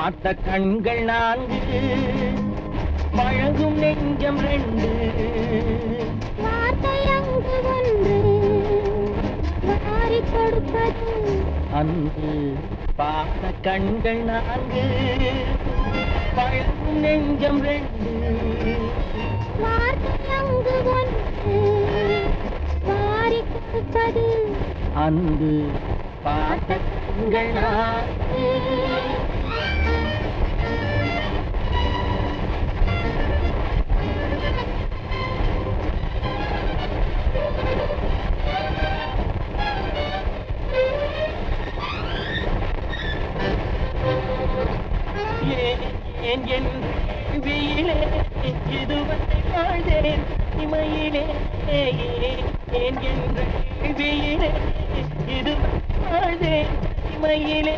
பார்த்த கண்கள் நான்கு, பழகும் நெஞ்சம் ரெண்டு, வார்த்தை அங்கு ஒன்று, வாரி கொடுப்பது அன்பு. பார்த்த கண்கள் நான்கு, பழகும் நெஞ்சம் ரெண்டு, வார்த்தை அங்கு ஒன்று, வாரி கொடுப்பது அன்பு. பார்த்த கண்கள் நான்கு. ஏன் என்று கேள்வியிலே இதுவரை வாழ்ந்தேன் இமையிலே, ஏன் என்ற கேள்வியிலே இதுவரை வாழ்ந்தேன் இமையிலே.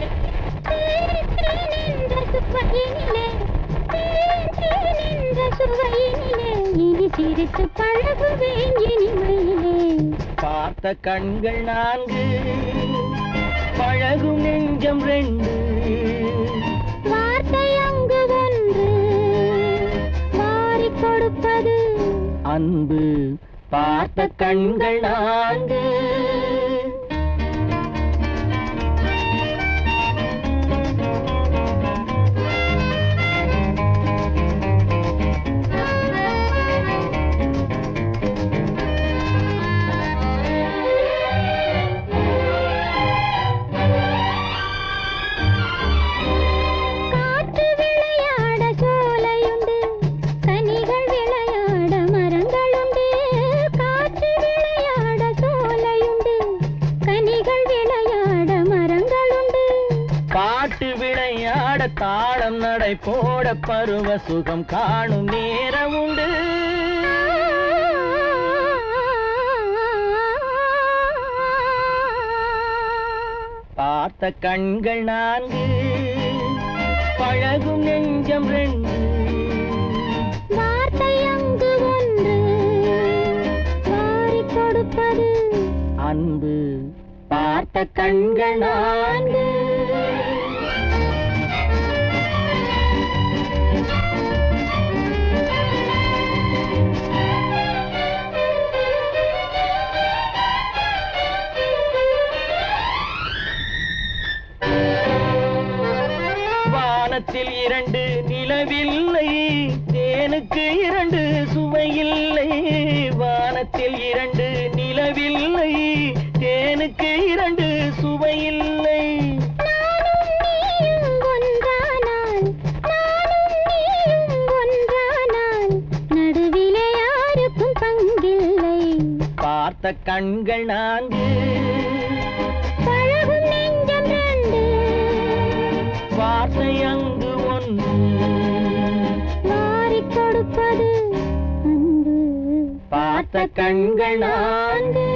சுவையினிலே இனி சிரித்து பழகுவேன் இனிமையிலே. பார்த்த கண்கள் நான்கு, பழகும் நெஞ்சம் ரெண்டு, வார்த்தை அங்கு ஒன்று, வாரி கொடுப்பது அன்பு. பார்த்த கண்கள் நான்கு. பாட்டு விளையாட தாளம் நடை போட பருவ சுகம் காணும் நேரம் உண்டு. பார்த்த கண்கள் நான்கு, பழகும் நெஞ்சம் ரெண்டு, வார்த்தை அங்கு ஒன்று, வாரி கொடுப்பது அன்பு. பார்த்த கண்கள் நான்கு. வானத்தில் இரண்டு நிலவில்லை, தேனுக்கு இரண்டு சுவையில்லை. வானத்தில் இரண்டு நிலவில்லை, தேனுக்கு இரண்டு சுவையில்லை. நானும் நீயும் ஒன்றானால், நானும் நீயும் ஒன்றானால், நடுவிலே யாருக்கும் பங்கில்லை. பார்த்த கண்கள் நான்கு, பழகும் நெஞ்சம் ரெண்டு, வார்த்தை அங்கு ஒன்று, வாரி கொடுப்பது அன்பு. பார்த்த கண்கள் நான்கு.